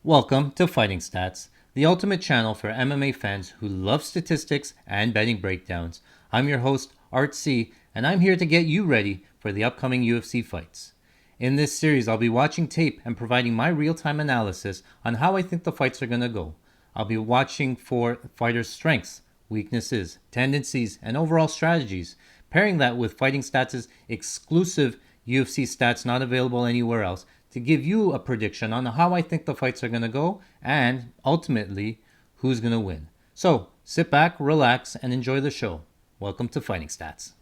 Welcome to Fighting Stats, the ultimate channel for MMA fans who love statistics and betting breakdowns. I'm your host, Art C, and I'm here to get you ready for the upcoming UFC fights. In this series, I'll be watching tape and providing my real time analysis on how I think the fights are going to go. I'll be watching for fighters' strengths, weaknesses, tendencies, and overall strategies, pairing that with Fighting Stats' exclusive UFC stats not available anywhere else to give you a prediction on how I think the fights are going to go and ultimately who's going to win. So sit back, relax, and enjoy the show. Welcome to Fighting Stats.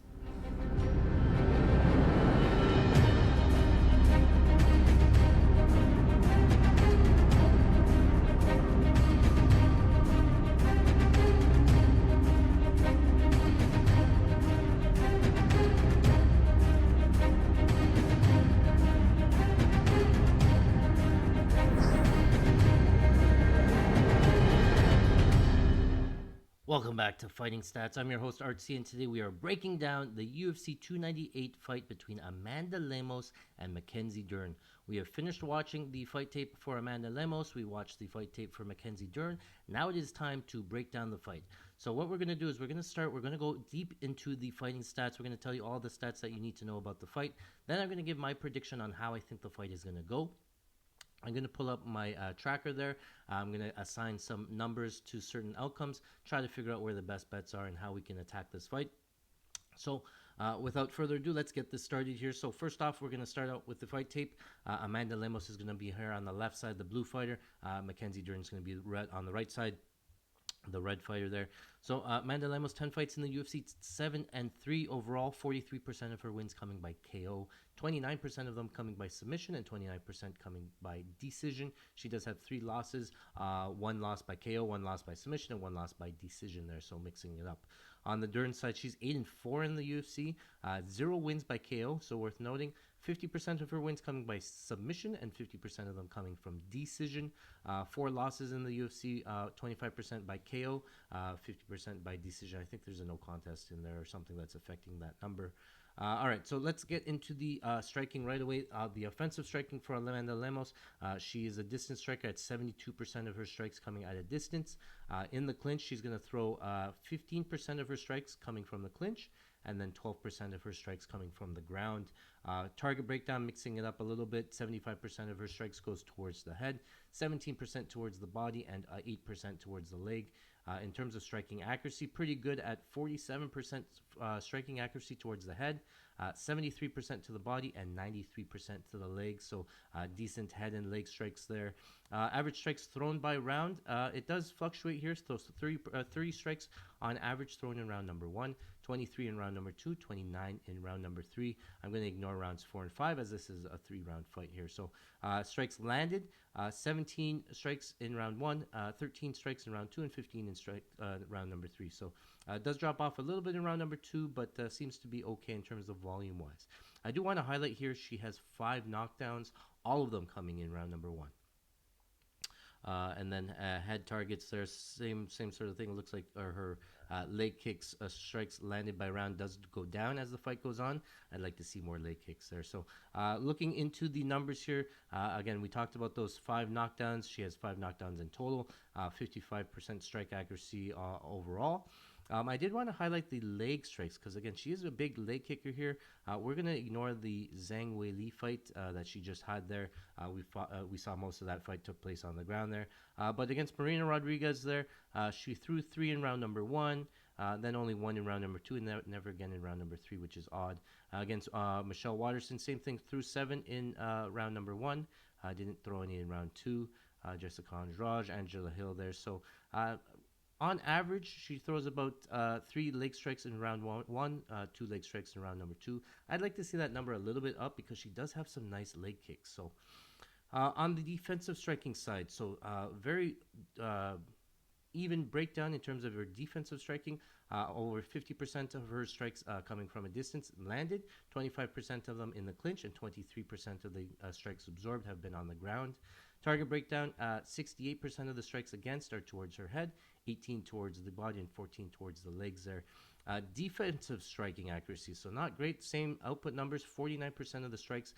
Welcome back to Fighting Stats. I'm your host, Artsy, and today we are breaking down the UFC 298 fight between Amanda Lemos and Mackenzie Dern. We have finished watching the fight tape for Amanda Lemos. We watched the fight tape for Mackenzie Dern. Now it is time to break down the fight. So what we're going to do is we're going to go deep into the fighting stats. We're going to tell you all the stats that you need to know about the fight. Then I'm going to give my prediction on how I think the fight is going to go. I'm going to pull up my tracker there. I'm going to assign some numbers to certain outcomes, try to figure out where the best bets are and how we can attack this fight. So without further ado, let's get this started here. So first off, we're going to start out with the fight tape. Amanda Lemos is going to be here on the left side, the blue fighter. Mackenzie Dern is going to be on the right side, the red fighter there. So Amanda Lemos, 10 fights in the UFC, 7-3 overall, 43% of her wins coming by KO, 29% of them coming by submission, and 29% coming by decision. She does have 3 losses, 1 loss by KO, 1 loss by submission, and 1 loss by decision there, so mixing it up. On the Dern side, she's 8-4 in the UFC, 0 wins by KO, so worth noting. 50% of her wins coming by submission and 50% of them coming from decision. 4 losses in the UFC, 25% by KO, 50% by decision. I think there's a no contest in there or something that's affecting that number. All right, so let's get into the striking right away. The offensive striking for Amanda Lemos, she is a distance striker at 72% of her strikes coming at a distance. In the clinch, she's going to throw 15% of her strikes coming from the clinch, and then 12% of her strikes coming from the ground. Target breakdown, mixing it up a little bit, 75% of her strikes goes towards the head, 17% towards the body, and 8% towards the leg. In terms of striking accuracy, pretty good at 47% striking accuracy towards the head, 73% to the body, and 93% to the legs. So decent head and leg strikes there. Average strikes thrown by round, it does fluctuate here. So 30 strikes on average thrown in round number 1, 23 in round number 2, 29 in round number 3. I'm going to ignore rounds 4 and 5 as this is a 3-round fight here. So strikes landed, 17 strikes in round 1, 13 strikes in round 2, and 15 in round number 3. So it does drop off a little bit in round number 2, but seems to be okay in terms of volume-wise. I do want to highlight here she has 5 knockdowns, all of them coming in round number 1. And then head targets there, same sort of thing. It looks like her leg kicks, strikes landed by round does go down as the fight goes on. I'd like to see more leg kicks there. So looking into the numbers here, again, we talked about those 5 knockdowns. She has 5 knockdowns in total, 55% strike accuracy overall. I did want to highlight the leg strikes because, again, she is a big leg kicker here. We're going to ignore the Zhang Weili fight that she just had there. We saw most of that fight took place on the ground there. But against Marina Rodriguez there, she threw 3 in round number 1, then only 1 in round number 2, and never again in round number 3, which is odd. Against Michelle Waterson, same thing, threw 7 in round number 1, didn't throw any in round 2. Jessica Andrade, Angela Hill there. So on average, she throws about 3 leg strikes in round 1, 2 leg strikes in round number 2. I'd like to see that number a little bit up because she does have some nice leg kicks. So on the defensive striking side, so very even breakdown in terms of her defensive striking. Over 50% of her strikes coming from a distance landed, 25% of them in the clinch, and 23% of the strikes absorbed have been on the ground. Target breakdown, 68% of the strikes against are towards her head, 18 towards the body, and 14 towards the legs there. Defensive striking accuracy, so not great. Same output numbers. 49% of the strikes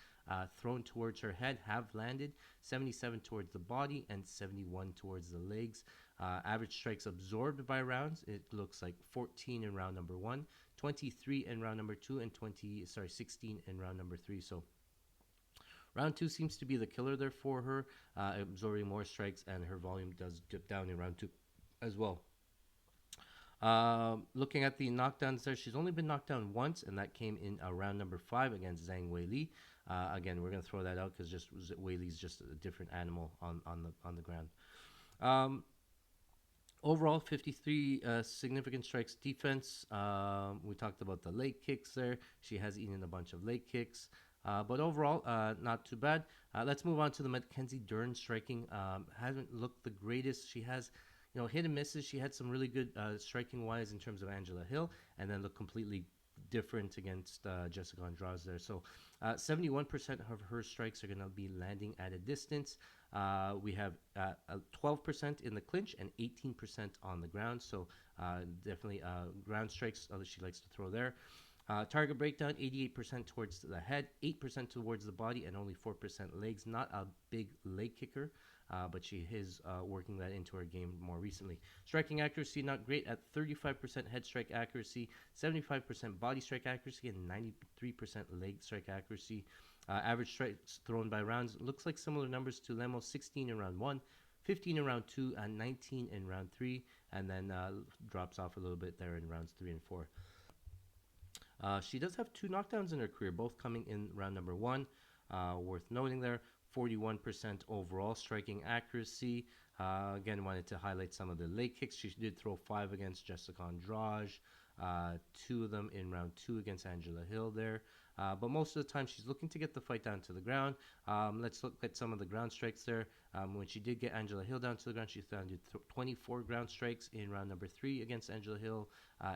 thrown towards her head have landed, 77 towards the body, and 71 towards the legs. Average strikes absorbed by rounds, it looks like 14 in round number 1, 23 in round number 2, and 16 in round number 3. So round 2 seems to be the killer there for her, absorbing more strikes, and her volume does dip down in round 2 as well. Looking at the knockdowns there, she's only been knocked down once, and that came in round number 5 against Zhang Weili. Again, we're going to throw that out because just Weili's just a different animal on the ground. Overall, 53 significant strikes defense. We talked about the leg kicks there. She has eaten a bunch of leg kicks. But overall, not too bad. Let's move on to the Mackenzie Dern striking. Hasn't looked the greatest. She has hit and misses. She had some really good striking wise in terms of Angela Hill, and then looked completely different against Jessica Andrade there. So 71% of her strikes are going to be landing at a distance. We have 12% in the clinch and 18% on the ground. So definitely ground strikes that she likes to throw there. Target breakdown, 88% towards the head, 8% towards the body, and only 4% legs. Not a big leg kicker, but she is working that into her game more recently. Striking accuracy, not great at 35% head strike accuracy, 75% body strike accuracy, and 93% leg strike accuracy. Average strikes thrown by rounds looks like similar numbers to Lemos: 16 in round 1, 15 in round 2, and 19 in round 3, and then drops off a little bit there in rounds 3 and 4. She does have 2 knockdowns in her career, both coming in round number 1. Worth noting there, 41% overall striking accuracy. Again, wanted to highlight some of the leg kicks. She did throw 5 against Jessica Andrade, 2 of them in round 2 against Angela Hill there. But most of the time, she's looking to get the fight down to the ground. Let's look at some of the ground strikes there. When she did get Angela Hill down to the ground, she landed 24 ground strikes in round number 3 against Angela Hill,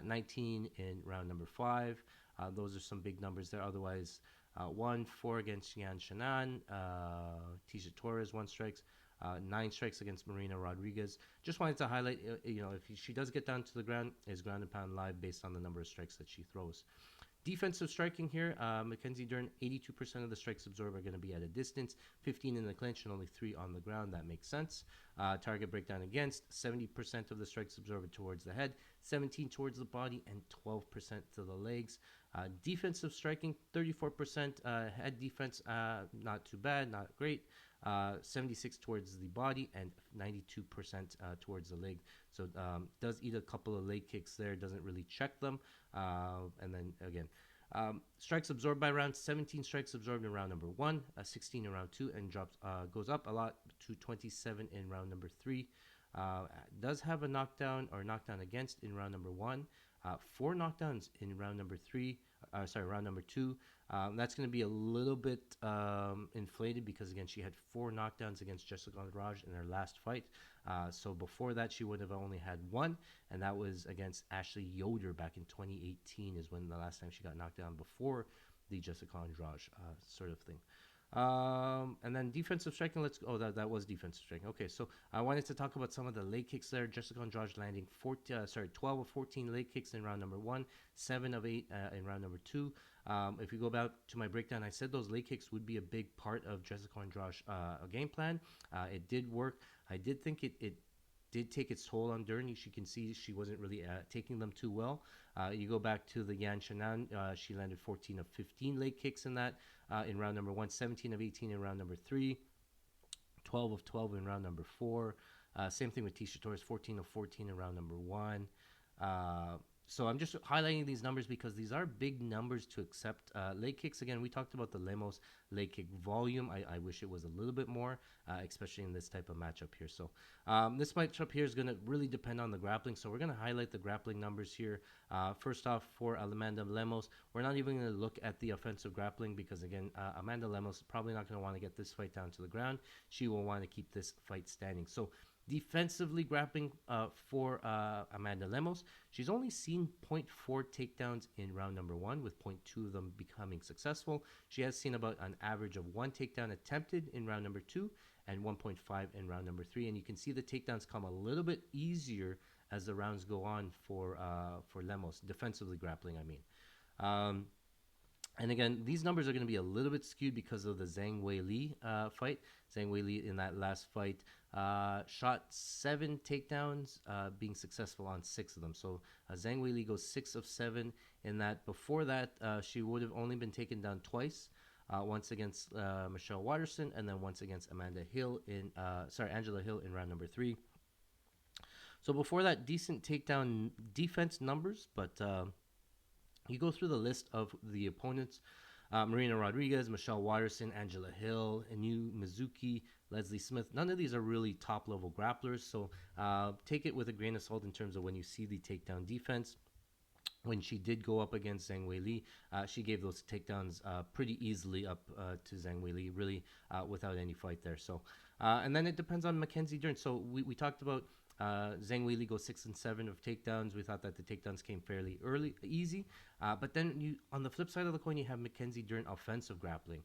19 in round number 5. Those are some big numbers there. Otherwise, 1-4 against Yan Shannon, Tisha Torres, 1 strikes, 9 strikes against Marina Rodriguez. Just wanted to highlight, if she does get down to the ground, is ground and pound live based on the number of strikes that she throws. Defensive striking here, Mackenzie Dern, 82% of the strikes absorbed are going to be at a distance, 15 in the clinch and only 3 on the ground. That makes sense. Target breakdown against, 70% of the strikes absorbed towards the head, 17 towards the body, and 12% to the legs. Defensive striking, 34% head defense, not too bad, not great. 76 towards the body and 92% towards the leg. So does eat a couple of leg kicks there, doesn't really check them. And then again, strikes absorbed by round, 17 strikes absorbed in round number 1, 16 in round 2, and goes up a lot to 27 in round number 3. Does have a knockdown against in round number 1, 4 knockdowns in round number 2. That's going to be a little bit inflated because, again, she had 4 knockdowns against Jessica Andrade in her last fight. So before that, she would have only had 1, and that was against Ashley Yoder back in 2018 is when the last time she got knocked down before the Jessica Andrade sort of thing. And then defensive striking, that was defensive striking. Okay, so I wanted to talk about some of the leg kicks there. Jessica Andrade landing 12 of 14 leg kicks in round number 1, 7 of 8 in round number 2. If you go back to my breakdown, I said those leg kicks would be a big part of Jessica Andrade's game plan. It did work. I did think it did take its toll on Dern. You can see she wasn't really taking them too well. You go back to the Yan Shannon, she landed 14 of 15 leg kicks in that in round number 1, 17 of 18 in round number 3, 12 of 12 in round number 4. Same thing with Tisha Torres, 14 of 14 in round number 1. So I'm just highlighting these numbers because these are big numbers to accept. Leg kicks, again, we talked about the Lemos leg kick volume. I wish it was a little bit more, especially in this type of matchup here. So this matchup here is going to really depend on the grappling. So we're going to highlight the grappling numbers here. First off, for Amanda Lemos, we're not even going to look at the offensive grappling because, again, Amanda Lemos is probably not going to want to get this fight down to the ground. She will want to keep this fight standing. So defensively grappling for Amanda Lemos, she's only seen 0.4 takedowns in round number 1, with 0.2 of them becoming successful. She has seen about an average of 1 takedown attempted in round number 2 and 1.5 in round number 3. And you can see the takedowns come a little bit easier as the rounds go on for Lemos, defensively grappling, I mean. Um, and again, these numbers are going to be a little bit skewed because of the Zhang Weili fight. Zhang Weili in that last fight shot 7 takedowns, being successful on 6 of them. So Zhang Weili goes 6 of 7 in that. Before that, she would have only been taken down twice. Once against Michelle Watterson, and then once against Angela Hill in round number 3. So before that, decent takedown defense numbers, but you go through the list of the opponents. Marina Rodriguez, Michelle Watterson, Angela Hill, Inu Mizuki, Leslie Smith. None of these are really top-level grapplers, so take it with a grain of salt in terms of when you see the takedown defense. When she did go up against Zhang Weili, she gave those takedowns pretty easily up to Zhang Weili, really without any fight there. So, and then it depends on Mackenzie Dern. So we talked about Zhang Weili goes 6 and 7 of takedowns. We thought that the takedowns came fairly easy. But then on the flip side of the coin, you have Mackenzie Dern offensive grappling.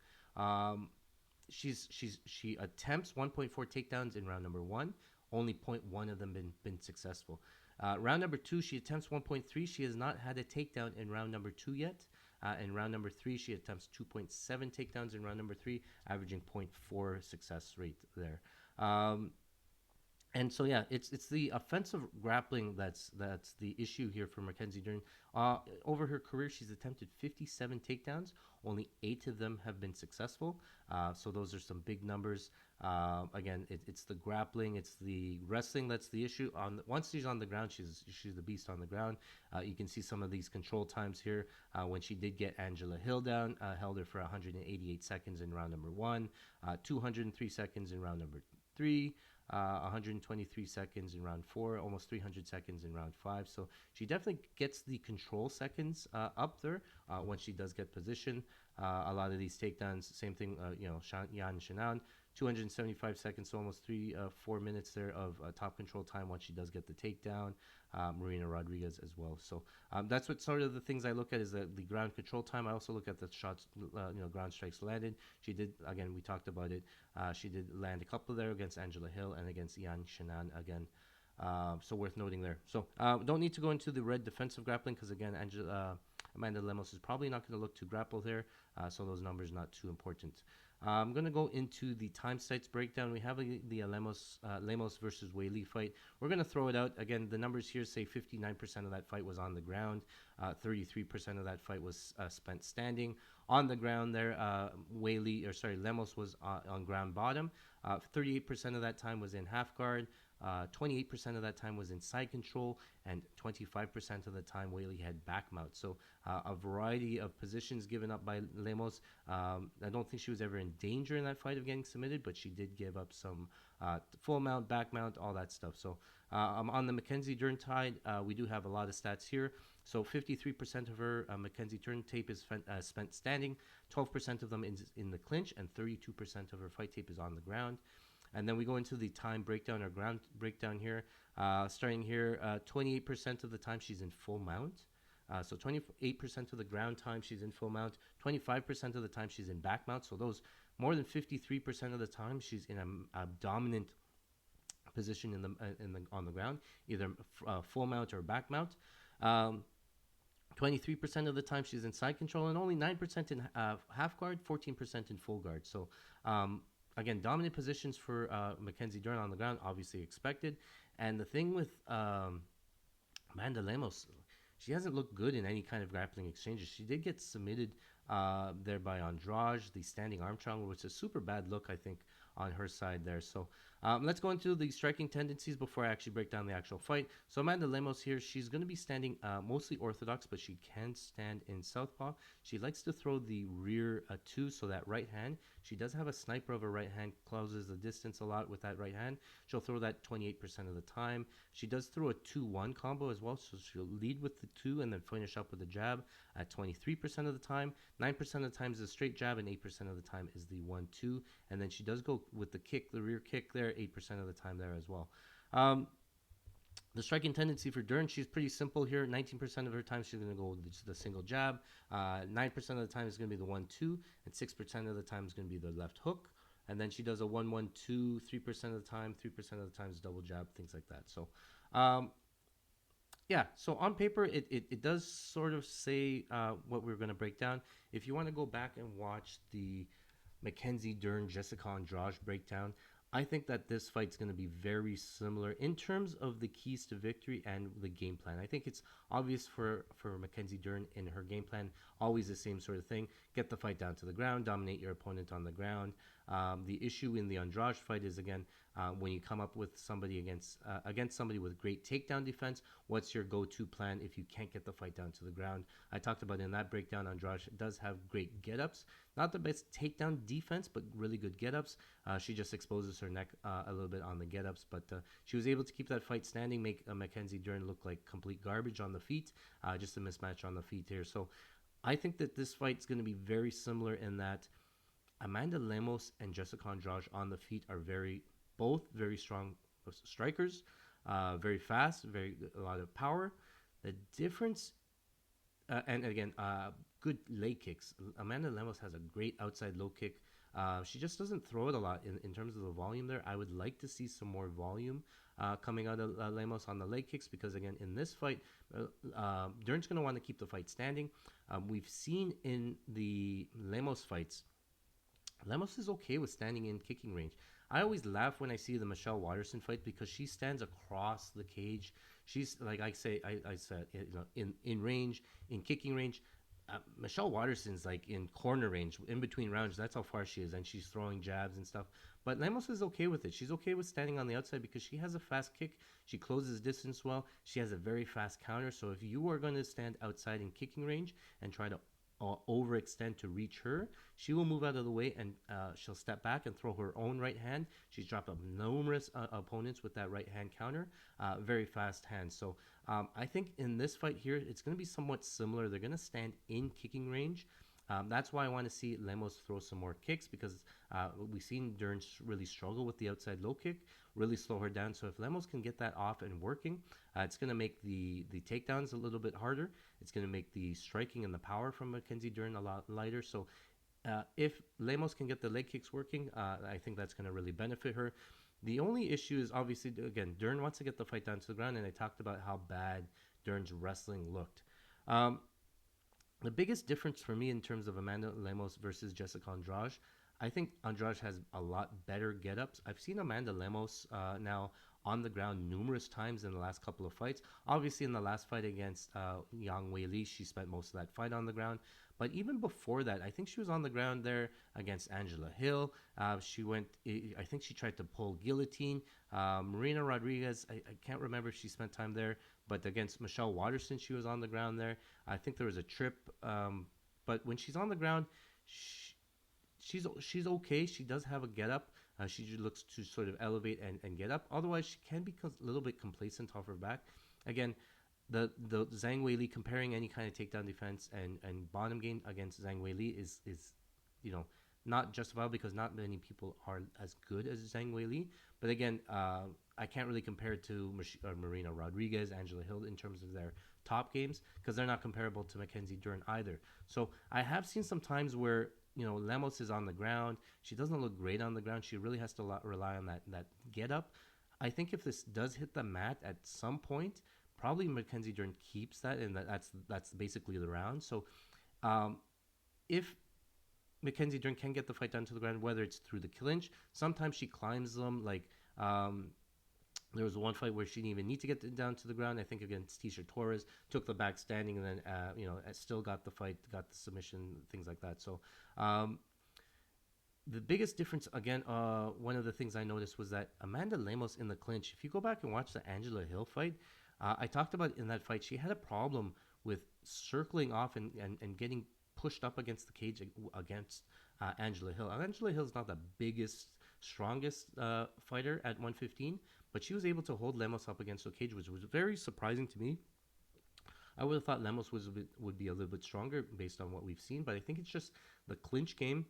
She attempts 1.4 takedowns in round number 1. Only 0.1 of them been successful. Round number 2, she attempts 1.3. She has not had a takedown in round number 2 yet. In round number 3, she attempts 2.7 takedowns in round number 3, averaging 0.4 success rate there. And so yeah, it's the offensive grappling that's the issue here for Mackenzie Dern. Over her career, she's attempted 57 takedowns. Only 8 of them have been successful. So those are some big numbers. Again, it's the grappling, it's the wrestling that's the issue. Once she's on the ground, she's the beast on the ground. You can see some of these control times here. When she did get Angela Hill down, held her for 188 seconds in round number 1, 203 seconds in round number 3. 123 seconds in round 4, almost 300 seconds in round 5. So she definitely gets the control seconds up there when she does get position. A lot of these takedowns, same thing, Yan Shannon, 275 seconds, so almost 4 minutes there of top control time once she does get the takedown. Marina Rodriguez as well. So that's what sort of the things I look at is the ground control time. I also look at the shots, ground strikes landed. She did, again, we talked about it. She did land a couple there against Angela Hill and against Yan Shannon again. So worth noting there. So don't need to go into the red defensive grappling because, again, Amanda Lemos is probably not going to look to grapple there. So those numbers not too important. I'm going to go into the time sites breakdown. We have the Lemos versus Weili fight. We're going to throw it out. Again, the numbers here say 59% of that fight was on the ground. 33% of that fight was spent standing. On the ground there, Lemos was on ground bottom. 38% of that time was in half guard. 28% of that time was in side control, and 25% of the time Weili had back mount. So a variety of positions given up by Lemos. I don't think she was ever in danger in that fight of getting submitted, but she did give up some full mount, back mount, all that stuff. So on the Mackenzie Dern side, we do have a lot of stats here. So 53% of her Mackenzie Dern tape is spent standing, 12% of them in the clinch, and 32% of her fight tape is on the ground. And then we go into the time breakdown or ground breakdown here. Starting here, 28% of the time she's in full mount. So 28% of the ground time she's in full mount. 25% of the time she's in back mount. So those more than 53% of the time she's in a dominant position on the ground, either full mount or back mount. 23% of the time she's in side control, and only 9% in half guard, 14% in full guard. So again, dominant positions for Mackenzie Dern on the ground, obviously expected. And the thing with Amanda Lemos, she hasn't looked good in any kind of grappling exchanges. She did get submitted there by Andrade, the standing arm triangle, which is a super bad look, I think, on her side there. So let's go into the striking tendencies before I actually break down the actual fight. So Amanda Lemos here, she's going to be standing mostly orthodox, but she can stand in southpaw. She likes to throw the rear 2, so that right hand. She does have a sniper of her right hand, closes the distance a lot with that right hand. She'll throw that 28% of the time. She does throw a 2-1 combo as well, so she'll lead with the 2 and then finish up with a jab at 23% of the time. 9% of the time is a straight jab, and 8% of the time is the 1-2. And then she does go with the kick, the rear kick there, 8% of the time there as well. The striking tendency for Dern, she's pretty simple here. 19% of her time she's going to go with the single jab. 9% of the time is going to be the 1-2, and 6% of the time is going to be the left hook. And then she does a 1-1-2, 3% of the time. 3% of the time is double jab, things like that. So Yeah, so on paper, it does sort of say what we're going to break down. If you want to go back and watch the Mackenzie Dern, Jessica Andrade breakdown, I think that this fight's going to be very similar in terms of the keys to victory and the game plan. I think it's obvious for Mackenzie Dern in her game plan, always the same sort of thing: get the fight down to the ground, dominate your opponent on the ground. The issue in the Andrade fight is again when you come up with somebody against somebody with great takedown defense, what's your go-to plan if you can't get the fight down to the ground? I talked about in that breakdown, Andrade does have great get-ups, not the best takedown defense, but really good get-ups. She just exposes her neck a little bit on the get-ups, but she was able to keep that fight standing, make Mackenzie Dern look like complete garbage on the feet, just a mismatch on the feet here. So I think that this fight's going to be very similar in that Amanda Lemos and Jessica Andrade on the feet are both very strong strikers, very fast, very a lot of power. The difference, and again, good leg kicks. Amanda Lemos has a great outside low kick. She just doesn't throw it a lot in terms of the volume there. I would like to see some more volume coming out of Lemos on the leg kicks because, again, in this fight, Dern's going to want to keep the fight standing. We've seen in the Lemos fights, Lemos is okay with standing in kicking range. I always laugh when I see the Michelle Watterson fight because she stands across the cage. She's like I said, in range, in kicking range. Michelle Watterson's like in corner range, in between rounds. That's how far she is, and she's throwing jabs and stuff. But Lemos is okay with it. She's okay with standing on the outside because she has a fast kick. She closes distance well. She has a very fast counter. So if you are going to stand outside in kicking range and try to overextend to reach her, she will move out of the way and she'll step back and throw her own right hand. She's dropped up numerous opponents with that right hand counter. Very fast hand. So I think in this fight here, it's going to be somewhat similar. They're going to stand in kicking range. That's why I want to see Lemos throw some more kicks because we've seen Dern really struggle with the outside low kick, really slow her down. So if Lemos can get that off and working, it's going to make the takedowns a little bit harder. It's going to make the striking and the power from Mackenzie Dern a lot lighter. So if Lemos can get the leg kicks working, I think that's going to really benefit her. The only issue is obviously, again, Dern wants to get the fight down to the ground, and I talked about how bad Dern's wrestling looked. Um, the biggest difference for me in terms of Amanda Lemos versus Jessica Andrade, I think Andrade has a lot better get-ups. I've seen Amanda Lemos now on the ground numerous times in the last couple of fights. Obviously, in the last fight against Yang Wei Li, she spent most of that fight on the ground. But even before that, I think she was on the ground there against Angela Hill. I think she tried to pull guillotine. Marina Rodriguez, I can't remember if she spent time there, but against Michelle Watterson, she was on the ground there. I think there was a trip. But when she's on the ground, she's okay. She does have a get up. She looks to sort of elevate and get up. Otherwise, she can be a little bit complacent off her back. Again, the Zhang Weili, comparing any kind of takedown defense and bottom game against Zhang Weili is not justifiable because not many people are as good as Zhang Weili. But again, I can't really compare it to Marina Rodriguez, Angela Hill in terms of their top games because they're not comparable to Mackenzie Dern either. So I have seen some times where Lemos is on the ground. She doesn't look great on the ground. She really has to rely on that get up. I think if this does hit the mat at some point, probably Mackenzie Dern keeps that, and that's basically the round. So if Mackenzie Dern can get the fight down to the ground, whether it's through the clinch, sometimes she climbs them. Like there was one fight where she didn't even need to get down to the ground. I think against Tisha Torres, took the back standing, and then still got the fight, got the submission, things like that. So the biggest difference, again, one of the things I noticed was that Amanda Lemos in the clinch. If you go back and watch the Angela Hill fight, I talked about in that fight, she had a problem with circling off and getting pushed up against the cage against Angela Hill. Angela Hill's not the biggest, strongest fighter at 115, but she was able to hold Lemos up against the cage, which was very surprising to me. I would have thought Lemos would be a little bit stronger based on what we've seen, but I think it's just the clinch game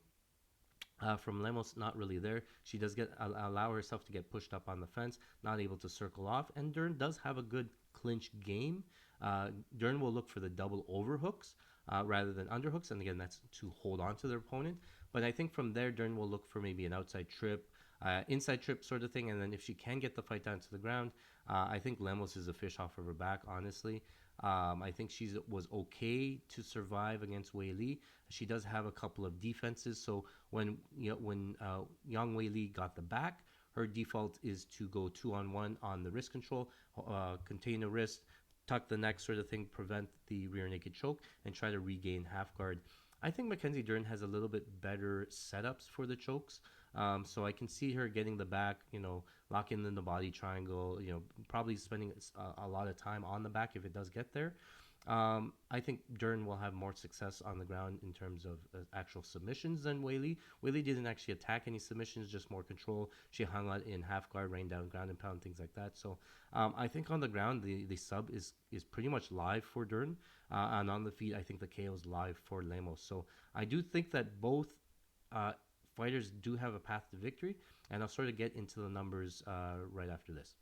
from Lemos not really there. She does allow herself to get pushed up on the fence, not able to circle off, and Dern does have a good clinch game. Dern will look for the double overhooks rather than underhooks, and again, that's to hold on to their opponent. But I think from there, Dern will look for maybe an outside trip, inside trip sort of thing. And then if she can get the fight down to the ground, I think Lemos is a fish off of her back, honestly. I think she was okay to survive against Wei Li. She does have a couple of defenses. So when Yang Wei Li got the back, her default is to go 2-on-1 on the wrist control, contain the wrist, tuck the neck sort of thing, prevent the rear naked choke, and try to regain half guard. I think Mackenzie Dern has a little bit better setups for the chokes. So I can see her getting the back, locking in the body triangle, probably spending a lot of time on the back if it does get there. I think Dern will have more success on the ground in terms of actual submissions than Wei Li. Wei Li didn't actually attack any submissions, just more control. She hung out in half guard, rained down ground and pound, things like that. So I think on the ground, the sub is pretty much live for Dern. And on the feet, I think the KO is live for Lemos. So I do think that both fighters do have a path to victory. And I'll sort of get into the numbers right after this.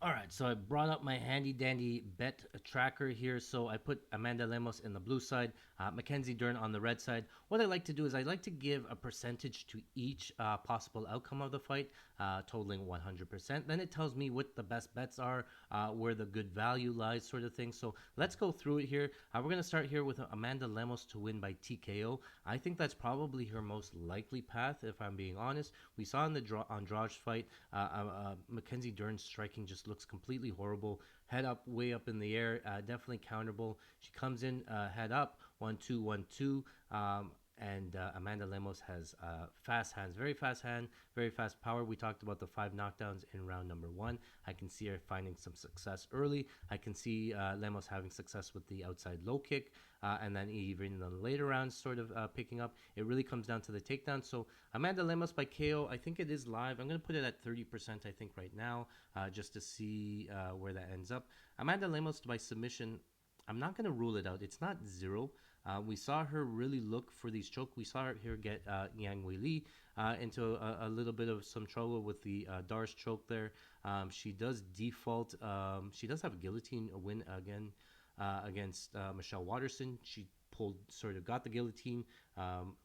All right, so I brought up my handy dandy bet tracker here. So I put Amanda Lemos in the blue side, Mackenzie Dern on the red side. What I like to do is I like to give a percentage to each possible outcome of the fight, totaling 100%. Then it tells me what the best bets are, where the good value lies, sort of thing. So let's go through it here. We're going to start here with Amanda Lemos to win by TKO. I think that's probably her most likely path, if I'm being honest. We saw in the Andrade fight, Mackenzie Dern's striking just looks completely horrible. Head up, way up in the air, definitely counterable. She comes in head up, 1-2, 1-2. And Amanda Lemos has fast hands, very fast hand, very fast power. We talked about the 5 knockdowns in round number 1. I can see her finding some success early. I can see Lemos having success with the outside low kick, and then even in the later rounds sort of picking up. It really comes down to the takedown. So Amanda Lemos by KO, I think it is live. I'm going to put it at 30%, I think, right now, just to see where that ends up. Amanda Lemos by submission, I'm not going to rule it out. It's not 0. We saw her really look for these choke. We saw her get Yang Wei Li into a little bit of some trouble with the Darce choke there. She does default. She does have a guillotine win again against Michelle Waterson. She got the guillotine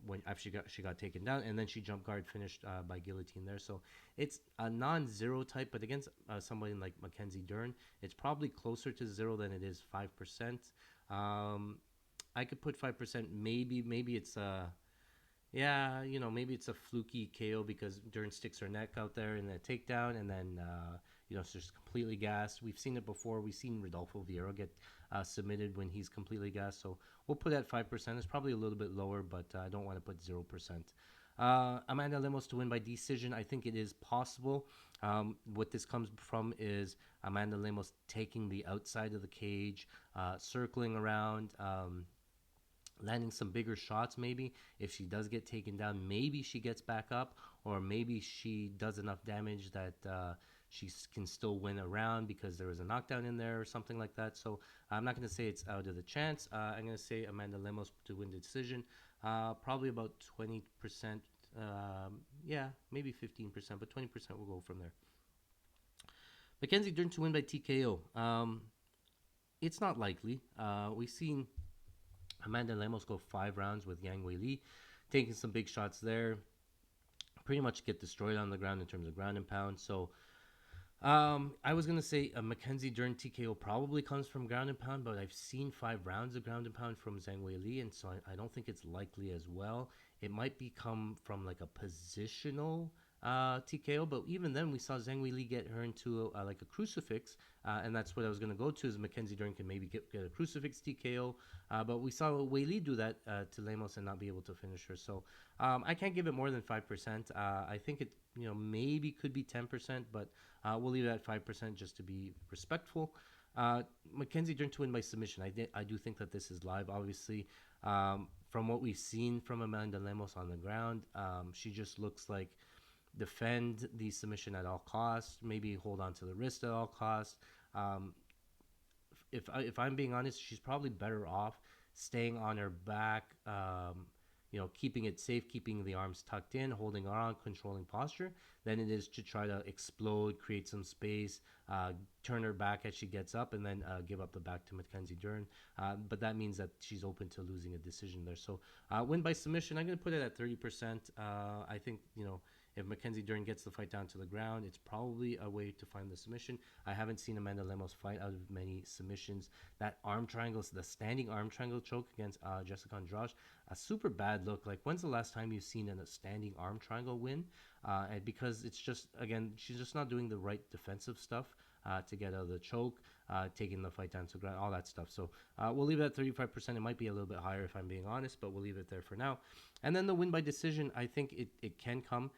when after she got taken down, and then she jump guard finished by guillotine there. So it's a non-zero type, but against somebody like Mackenzie Dern, it's probably closer to 0 than it is 5%. I could put 5%. Maybe it's maybe it's a fluky KO because Dern sticks her neck out there in the takedown, and then it's just completely gassed. We've seen it before. We've seen Rodolfo Vieira get submitted when he's completely gassed. So we'll put at 5%. It's probably a little bit lower, but I don't want to put 0%. Amanda Lemos to win by decision. I think it is possible. What this comes from is Amanda Lemos taking the outside of the cage, circling around, landing some bigger shots. Maybe if she does get taken down, maybe she gets back up, or maybe she does enough damage that she can still win a round because there was a knockdown in there or something like that. So I'm not going to say it's out of the chance. I'm going to say Amanda Lemos to win the decision, probably about 20%. Maybe 15%, but 20% will go from there. Mackenzie Dern to win by TKO. It's not likely. We've seen Amanda Lemos go 5 rounds with Yang Wei Li, taking some big shots there. Pretty much get destroyed on the ground in terms of ground and pound. So I was going to say a Mackenzie Dern TKO probably comes from ground and pound, but I've seen 5 rounds of ground and pound from Zhang Wei Li, and so I don't think it's likely as well. It might come from like a positional TKO, but even then we saw Zhang Wei Li get her into like a crucifix, and that's what I was going to go to, is Mackenzie Dern can maybe get a crucifix TKO, but we saw Wei Li do that to Lemos and not be able to finish her. So I can't give it more than 5%. I think it maybe could be 10%, but we'll leave it at 5% just to be respectful. Mackenzie Dern to win by submission. I do think that this is live, obviously. From what we've seen from Amanda Lemos on the ground, she just looks like defend the submission at all costs, maybe hold on to the wrist at all costs. If I'm being honest, she's probably better off staying on her back, keeping it safe, keeping the arms tucked in, holding on, controlling posture, than it is to try to explode, create some space, turn her back as she gets up, and then give up the back to Mackenzie Dern. But that means that she's open to losing a decision there. So win by submission, I'm going to put it at 30%. I think, If Mackenzie Dern gets the fight down to the ground, it's probably a way to find the submission. I haven't seen Amanda Lemos fight out of many submissions. That arm triangle, the standing arm triangle choke against Jessica Andrade, a super bad look. Like, when's the last time you've seen a standing arm triangle win? And because it's just, again, she's just not doing the right defensive stuff to get out of the choke, taking the fight down to the ground, all that stuff. So we'll leave it at 35%. It might be a little bit higher if I'm being honest, but we'll leave it there for now. And then the win by decision, I think it can come.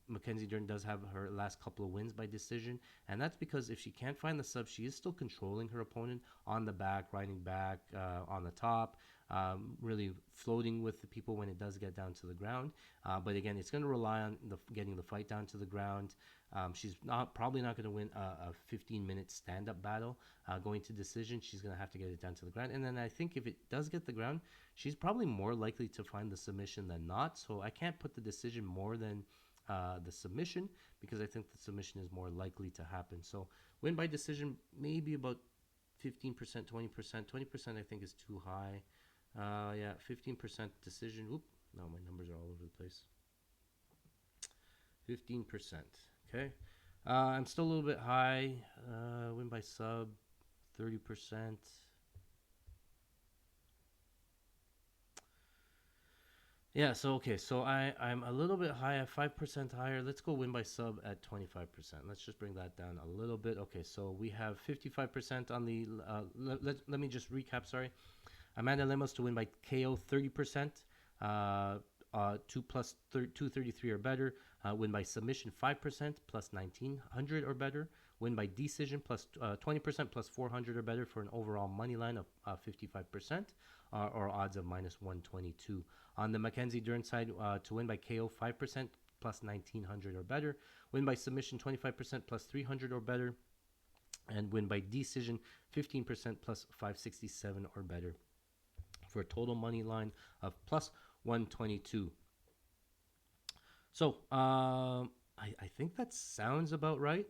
Mackenzie Dern does have her last couple of wins by decision, and that's because if she can't find the sub, she is still controlling her opponent on the back, riding back, on the top, really floating with the people when it does get down to the ground. But again, it's going to rely on getting the fight down to the ground. She's probably not going to win a 15-minute stand-up battle going to decision. She's going to have to get it down to the ground. And then I think if it does get the ground, she's probably more likely to find the submission than not. So I can't put the decision more than the submission, because I think the submission is more likely to happen. So win by decision, maybe about 15%, 20%. 20% I think is too high. 15% decision. Oop, no, my numbers are all over the place. 15%. Okay. I'm still a little bit high. Win by sub, 30%. Yeah, so I'm a little bit high at 5% higher. Let's go win by sub at 25%. Let's just bring that down a little bit. Okay, so we have 55% on the let me just recap, sorry. Amanda Lemos to win by KO, 30%. 233 or better. Win by submission, 5% plus 1900 or better. Win by decision plus 20% plus 400 or better for an overall money line of 55%, or odds of minus 122. On the Mackenzie Dern side, to win by KO, 5% plus 1900 or better. Win by submission, 25% plus 300 or better. And win by decision, 15% plus 567 or better, for a total money line of plus 122. So I think that sounds about right.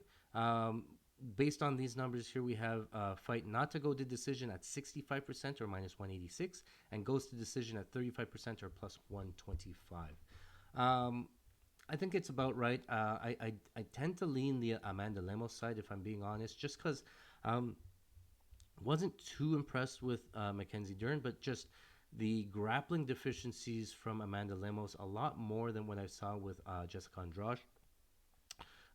Based on these numbers here, we have fight not to go to decision at 65% or minus 186, and goes to decision at 35% or plus 125. I think it's about right. I tend to lean the Amanda Lemos side, if I'm being honest, just because wasn't too impressed with Mackenzie Dern, but just the grappling deficiencies from Amanda Lemos a lot more than what I saw with Jessica Andrade.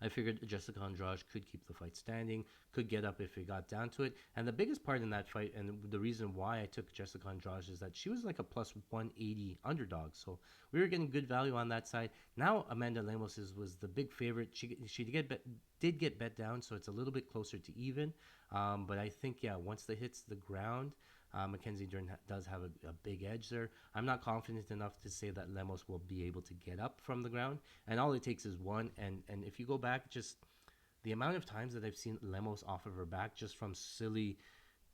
I figured Jessica Andrade could keep the fight standing, could get up if it got down to it. And the biggest part in that fight, and the reason why I took Jessica Andrade, is that she was like a plus 180 underdog. So we were getting good value on that side. Now Amanda Lemos was the big favorite. She did get bet down, so it's a little bit closer to even. But I think, once the hits the ground, Mackenzie Dern does have a big edge there. I'm not confident enough to say that Lemos will be able to get up from the ground. And all it takes is one. And if you go back, just the amount of times that I've seen Lemos off of her back just from silly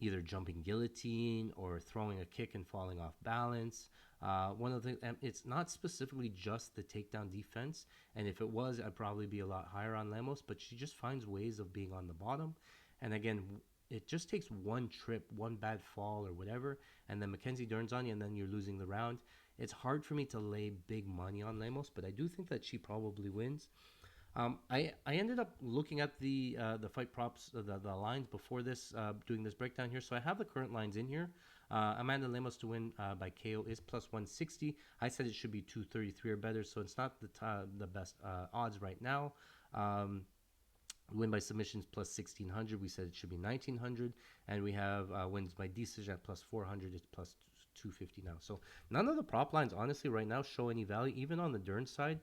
either jumping guillotine or throwing a kick and falling off balance. One of the it's not specifically just the takedown defense. And if it was, I'd probably be a lot higher on Lemos. But she just finds ways of being on the bottom. And again, it just takes one trip, one bad fall or whatever, and then Mackenzie Dern's on you, and then you're losing the round. It's hard for me to lay big money on Lemos, but I do think that she probably wins. I ended up looking at the fight props, the lines before this, doing this breakdown here. So I have the current lines in here. Amanda Lemos to win by KO is plus 160. I said it should be 233 or better, so it's not the best odds right now. Win by submissions plus 1600. We said it should be 1900, and we have wins by decision at plus 400. It's plus 250 now. So none of the prop lines, honestly, right now show any value. Even on the Dern side,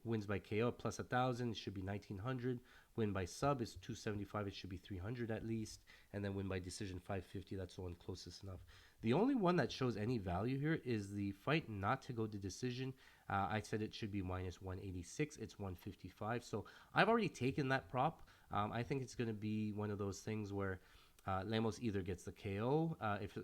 wins by KO plus 1000. It should be 1900. Win by sub is 275. It should be 300 at least, and then win by decision 550. That's the one closest enough. The only one that shows any value here is the fight not to go to decision. I said it should be minus 186. It's 155. So I've already taken that prop. I think it's going to be one of those things where Lemos either gets the KO. If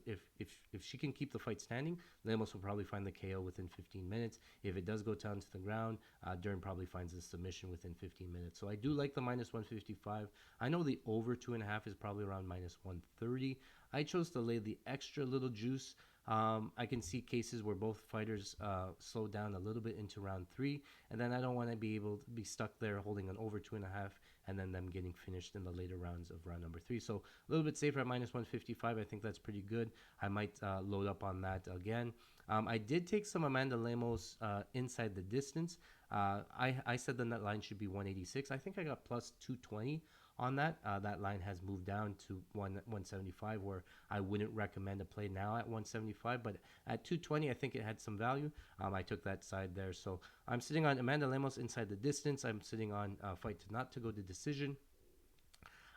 she can keep the fight standing, Lemos will probably find the KO within 15 minutes. If it does go down to the ground, Dern probably finds the submission within 15 minutes. So I do like the minus 155. I know the over 2.5 is probably around minus 130. I chose to lay the extra little juice. I can see cases where both fighters slow down a little bit into round 3, and then I don't want to be able to be stuck there holding an over 2.5, and then them getting finished in the later rounds of round number 3. So a little bit safer at minus 155. I think that's pretty good. I might load up on that again. I did take some Amanda Lemos inside the distance. I said the net line should be 186. I think I got plus 220 on that. That line has moved down to 175, where I wouldn't recommend a play now at 175, but at 220 I think it had some value. I took that side there. So I'm sitting on Amanda Lemos inside the distance. I'm sitting on fight to not to go to decision.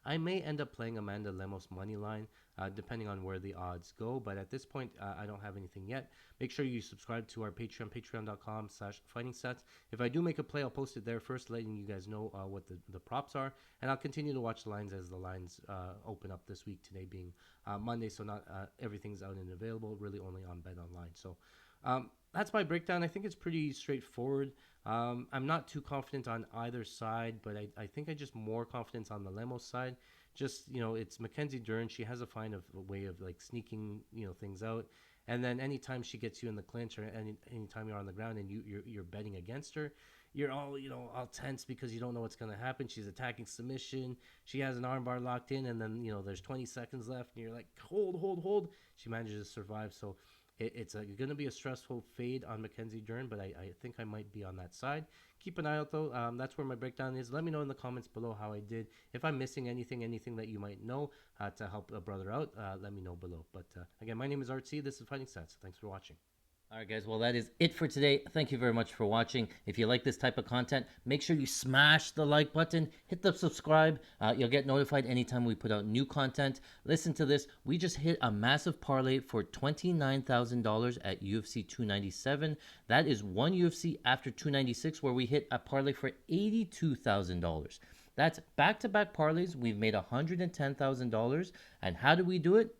I may end up playing Amanda Lemos money line, depending on where the odds go. But at this point, I don't have anything yet. Make sure you subscribe to our Patreon, patreon.com/FightingStats. If I do make a play, I'll post it there first, letting you guys know what the props are. And I'll continue to watch the lines as the lines open up this week, today being Monday. So not everything's out and available, really only on Bet Online. So that's my breakdown. I think it's pretty straightforward. I'm not too confident on either side, but I think I just more confidence on the Lemos side. Just, it's Mackenzie Dern. She has a way of like sneaking, things out. And then anytime she gets you in the clinch, or anytime you're on the ground and you're betting against her, you're all, all tense because you don't know what's going to happen. She's attacking submission. She has an armbar locked in, and then, there's 20 seconds left, and you're like, hold. She manages to survive. So it's going to be a stressful fade on Mackenzie Dern, but I think I might be on that side. Keep an eye out, though. That's where my breakdown is. Let me know in the comments below how I did. If I'm missing anything that you might know to help a brother out, let me know below. But again, my name is Art C. This is Fighting Stats. Thanks for watching. All right, guys. Well, that is it for today. Thank you very much for watching. If you like this type of content, make sure you smash the like button, hit the subscribe. You'll get notified anytime we put out new content. Listen to this. We just hit a massive parlay for $29,000 at UFC 297. That is one UFC after 296, where we hit a parlay for $82,000. That's back-to-back parlays. We've made $110,000. And how do we do it?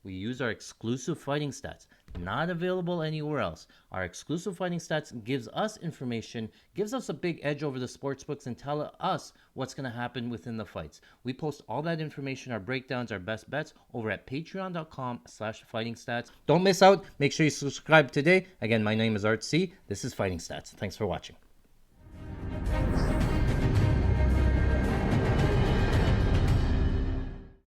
We use our exclusive fighting stats, not available anywhere else. Our exclusive fighting stats gives us information, gives us a big edge over the sportsbooks, and tell us what's going to happen within the fights. We post all that information, our breakdowns, our best bets, over at patreon.com/FightingStats. Don't miss out. Make sure you subscribe today. Again, my name is Art C. This is Fighting Stats. Thanks for watching.